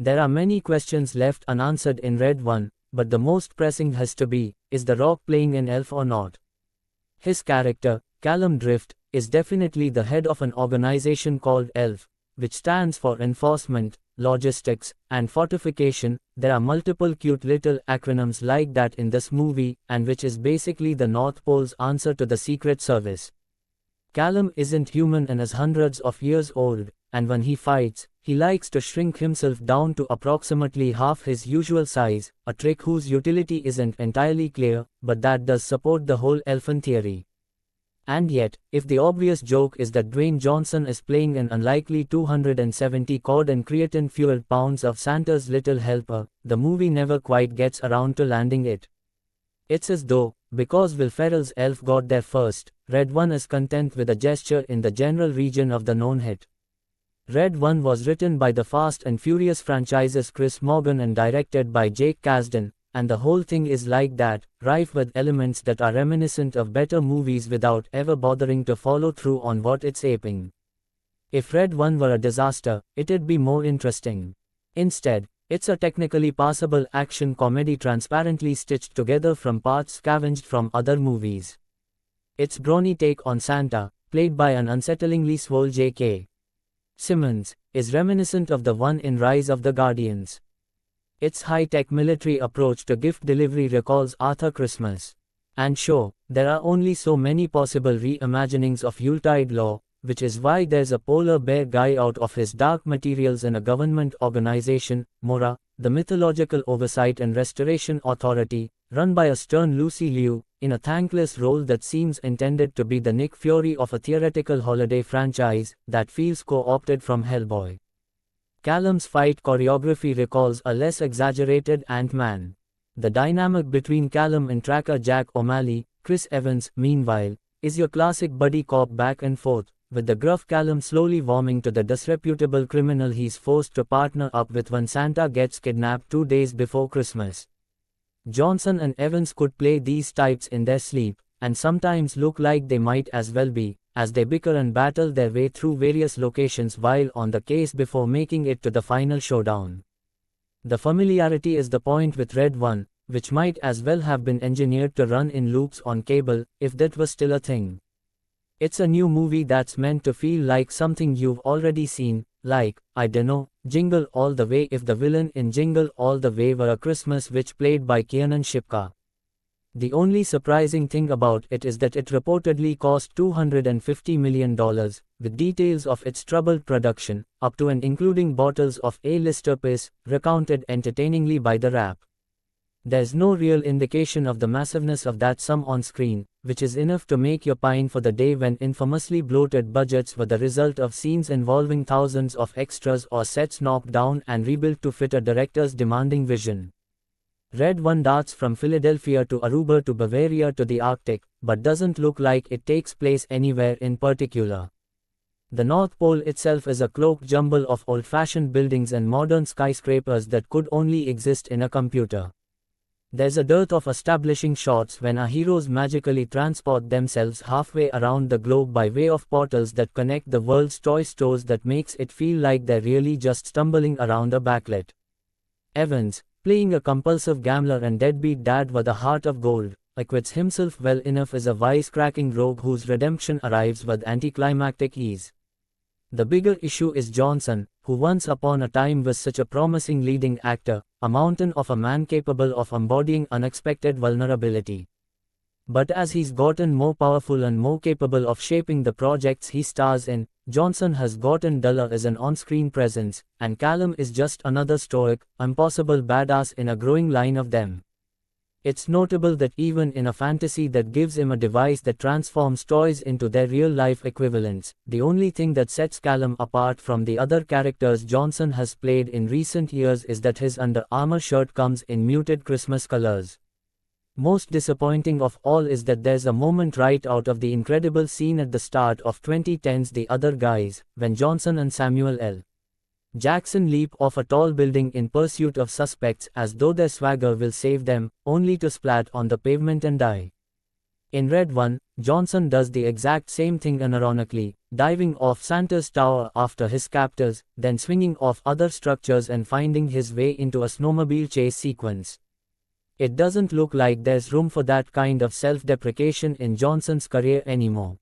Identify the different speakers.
Speaker 1: There are many questions left unanswered in Red 1, but the most pressing has to be, is The Rock playing an elf or not? His character, Callum Drift, is definitely the head of an organization called ELF, which stands for Enforcement, Logistics, and Fortification. There are multiple cute little acronyms like that in this movie, and which is basically the North Pole's answer to the Secret Service. Callum isn't human and is hundreds of years old, and when he fights, he likes to shrink himself down to approximately half his usual size, a trick whose utility isn't entirely clear, but that does support the whole elfin theory. And yet, if the obvious joke is that Dwayne Johnson is playing an unlikely 270 cod and creatine-fueled pounds of Santa's little helper, the movie never quite gets around to landing it. It's as though, because Will Ferrell's elf got there first, Red 1 is content with a gesture in the general region of the known hit. Red 1 was written by the Fast and Furious franchise's Chris Morgan and directed by Jake Kasdan, and the whole thing is like that, rife with elements that are reminiscent of better movies without ever bothering to follow through on what it's aping. If Red 1 were a disaster, it'd be more interesting. Instead, it's a technically passable action comedy transparently stitched together from parts scavenged from other movies. Its brawny take on Santa, played by an unsettlingly swole J.K. Simmons, is reminiscent of the one in Rise of the Guardians. Its high-tech military approach to gift delivery recalls Arthur Christmas. And sure, there are only so many possible reimaginings of Yuletide Law, which is why there's a polar bear guy out of his dark materials in a government organization, MORA, the Mythological Oversight and Restoration Authority, run by a stern Lucy Liu, in a thankless role that seems intended to be the Nick Fury of a theoretical holiday franchise that feels co-opted from Hellboy. Callum's fight choreography recalls a less exaggerated Ant-Man. The dynamic between Callum and tracker Jack O'Malley, Chris Evans, meanwhile, is your classic buddy cop back and forth, with the gruff Callum slowly warming to the disreputable criminal he's forced to partner up with when Santa gets kidnapped 2 days before Christmas. Johnson and Evans could play these types in their sleep, and sometimes look like they might as well be, as they bicker and battle their way through various locations while on the case before making it to the final showdown. The familiarity is the point with Red 1, which might as well have been engineered to run in loops on cable, if that was still a thing. It's a new movie that's meant to feel like something you've already seen, like, I dunno, Jingle All the Way if the villain in Jingle All the Way were a Christmas witch played by Kiernan Shipka. The only surprising thing about it is that it reportedly cost $250 million, with details of its troubled production, up to and including bottles of A-lister piss, recounted entertainingly by The Wrap. There's no real indication of the massiveness of that sum on screen, which is enough to make you pine for the day when infamously bloated budgets were the result of scenes involving thousands of extras or sets knocked down and rebuilt to fit a director's demanding vision. Red 1 darts from Philadelphia to Aruba to Bavaria to the Arctic, but doesn't look like it takes place anywhere in particular. The North Pole itself is a cloaked jumble of old-fashioned buildings and modern skyscrapers that could only exist in a computer. There's a dearth of establishing shots when our heroes magically transport themselves halfway around the globe by way of portals that connect the world's toy stores that makes it feel like they're really just stumbling around a backlit. Evans, playing a compulsive gambler and deadbeat dad with a heart of gold, acquits himself well enough as a wisecracking rogue whose redemption arrives with anticlimactic ease. The bigger issue is Johnson, who once upon a time was such a promising leading actor, a mountain of a man capable of embodying unexpected vulnerability. But as he's gotten more powerful and more capable of shaping the projects he stars in, Johnson has gotten duller as an on-screen presence, and Callum is just another stoic, impossible badass in a growing line of them. It's notable that even in a fantasy that gives him a device that transforms toys into their real-life equivalents, the only thing that sets Callum apart from the other characters Johnson has played in recent years is that his Under Armour shirt comes in muted Christmas colors. Most disappointing of all is that there's a moment right out of the incredible scene at the start of 2010's The Other Guys, when Johnson and Samuel L. Jackson leap off a tall building in pursuit of suspects as though their swagger will save them, only to splat on the pavement and die. In Red 1, Johnson does the exact same thing unironically, diving off Santa's tower after his captors, then swinging off other structures and finding his way into a snowmobile chase sequence. It doesn't look like there's room for that kind of self-deprecation in Johnson's career anymore.